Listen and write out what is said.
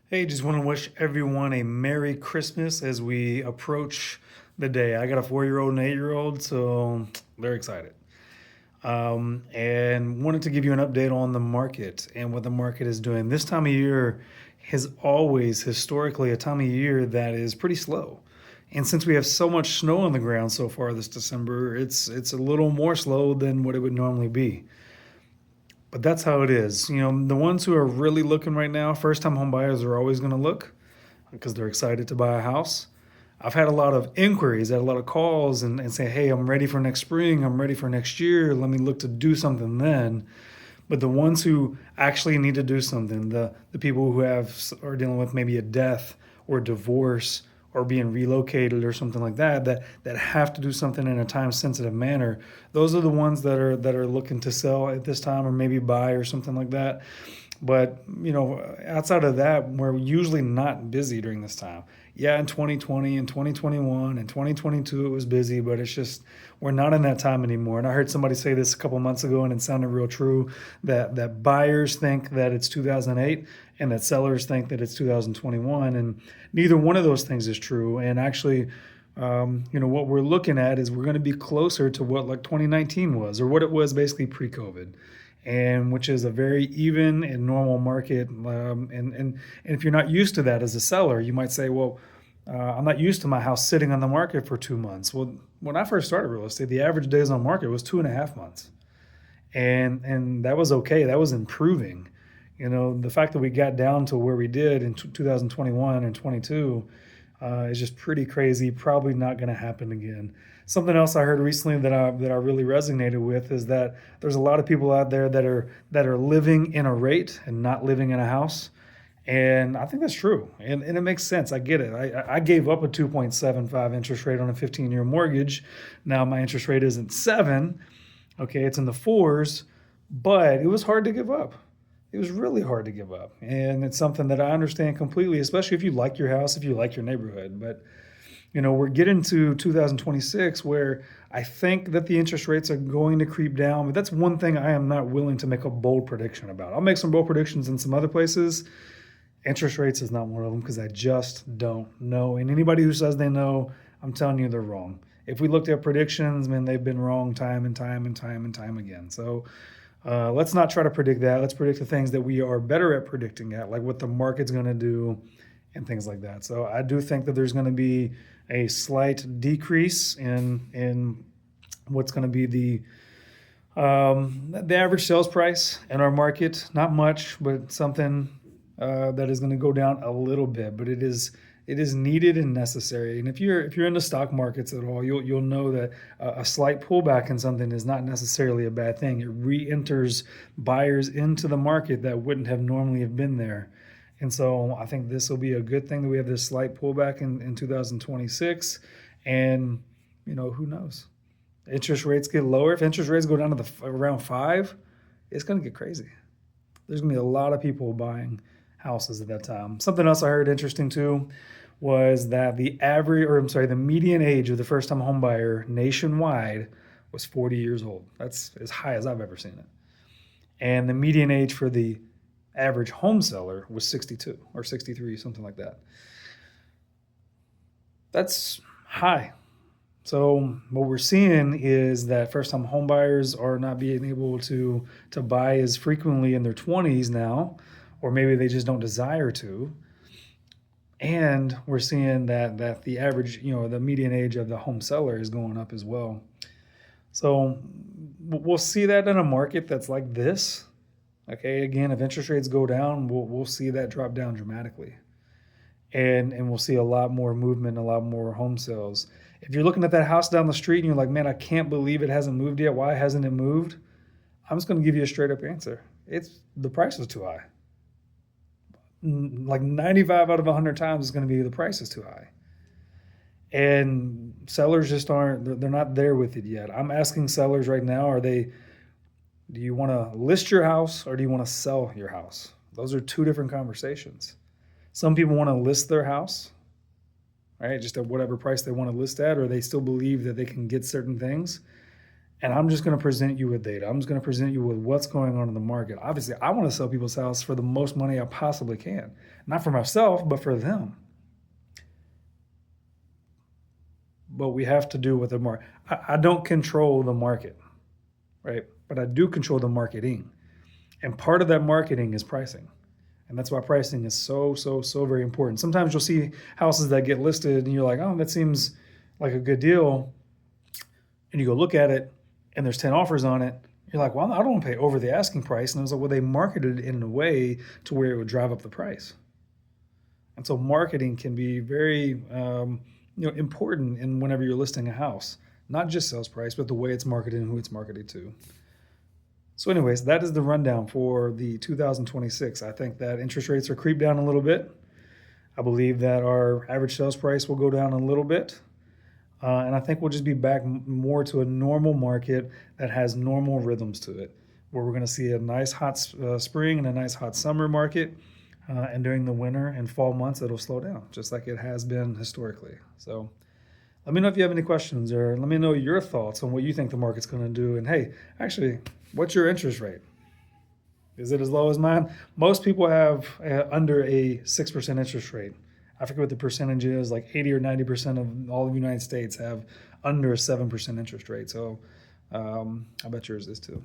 Hey, just want to wish everyone a Merry Christmas as we approach the day. I got a 4-year-old and 8-year-old, so very excited. And wanted to give you an update on the market and what the market is doing. This time of year is always historically a time of year that is pretty slow. And since we have so much snow on the ground so far this December, it's a little more slow than what it would normally be. But that's how it is. The ones who are really looking right now, first time home buyers are always going to look because they're excited to buy a house. I've had a lot of inquiries, had a lot of calls and say, hey, I'm ready for next spring. I'm ready for next year. Let me look to do something then. But the ones who actually need to do something, the people who are dealing with maybe a death or divorce or being relocated or something like that have to do something in a time sensitive manner, those are the ones that are looking to sell at this time or maybe buy or something like that. But outside of that, we're usually not busy during this time. Yeah, in 2020 and 2021 and 2022 it was busy, but it's just we're not in that time anymore. And I heard somebody say this a couple months ago, and it sounded real true that buyers think that it's 2008 and that sellers think that it's 2021, and neither one of those things is true. And actually, what we're looking at is we're going to be closer to what like 2019 was, or what it was basically pre-COVID, and which is a very even and normal market. And if you're not used to that as a seller, you might say, well, I'm not used to my house sitting on the market for 2 months. Well, when I first started real estate, the average days on market was 2.5 months, and that was okay. That was improving. The fact that we got down to where we did in 2021 and 22 is just pretty crazy. Probably not going to happen again. Something else I heard recently that I really resonated with is that there's a lot of people out there that are living in a rate and not living in a house. And I think that's true. And it makes sense. I get it. I gave up a 2.75 interest rate on a 15-year mortgage. Now my interest rate isn't 7. Okay, it's in the fours, but it was hard to give up. It was really hard to give up. And it's something that I understand completely, especially if you like your house, if you like your neighborhood. But we're getting to 2026 where I think that the interest rates are going to creep down. But that's one thing I am not willing to make a bold prediction about. I'll make some bold predictions in some other places. Interest rates is not one of them because I just don't know. And anybody who says they know, I'm telling you they're wrong. If we looked at predictions, man, they've been wrong time and time and time and time again. So let's not try to predict that. Let's predict the things that we are better at predicting at, like what the market's going to do and things like that. So I do think that there's going to be a slight decrease in what's going to be the average sales price in our market. Not much, but something that is going to go down a little bit. But it is needed and necessary. And if you're in the stock markets at all, you'll know that a slight pullback in something is not necessarily a bad thing. It re-enters buyers into the market that wouldn't have normally have been there. And so I think this will be a good thing that we have this slight pullback in 2026. And who knows? Interest rates get lower. If interest rates go down to around 5, it's going to get crazy. There's going to be a lot of people buying houses at that time. Something else I heard interesting too was that the median age of the first time home buyer nationwide was 40 years old. That's as high as I've ever seen it. And the median age for the average home seller was 62 or 63, something like that. That's high. So what we're seeing is that first-time home buyers are not being able to buy as frequently in their 20s now, or maybe they just don't desire to. And we're seeing that the average, the median age of the home seller is going up as well. So we'll see that in a market that's like this. Okay, again, if interest rates go down, we'll see that drop down dramatically. And we'll see a lot more movement, a lot more home sales. If you're looking at that house down the street and you're like, man, I can't believe it hasn't moved yet. Why hasn't it moved? I'm just going to give you a straight up answer. It's the price is too high. Like 95 out of 100 times it's going to be the price is too high. And sellers just they're not there with it yet. I'm asking sellers right now, do you want to list your house or do you want to sell your house? Those are two different conversations. Some people want to list their house, right? Just at whatever price they want to list at, or they still believe that they can get certain things. And I'm just going to present you with data. I'm just going to present you with what's going on in the market. Obviously, I want to sell people's house for the most money I possibly can. Not for myself, but for them. But we have to do with the market. I don't control the market, right? But I do control the marketing. And part of that marketing is pricing. And that's why pricing is so very important. Sometimes you'll see houses that get listed and you're like, oh, that seems like a good deal. And you go look at it and there's 10 offers on it. You're like, well, I don't want to pay over the asking price. And it was like, well, they marketed it in a way to where it would drive up the price. And so marketing can be very important in whenever you're listing a house, not just sales price, but the way it's marketed and who it's marketed to. So anyways, that is the rundown for the 2026. I think that interest rates are creep down a little bit. I believe that our average sales price will go down a little bit. And I think we'll just be back more to a normal market that has normal rhythms to it, where we're going to see a nice hot spring and a nice hot summer market. And during the winter and fall months, it'll slow down, just like it has been historically. So let me know if you have any questions, or let me know your thoughts on what you think the market's going to do. And hey, actually, what's your interest rate? Is it as low as mine? Most people have under a 6% interest rate. I forget what the percentage is, like 80 or 90% of all of the United States have under a 7% interest rate. So I bet yours is too.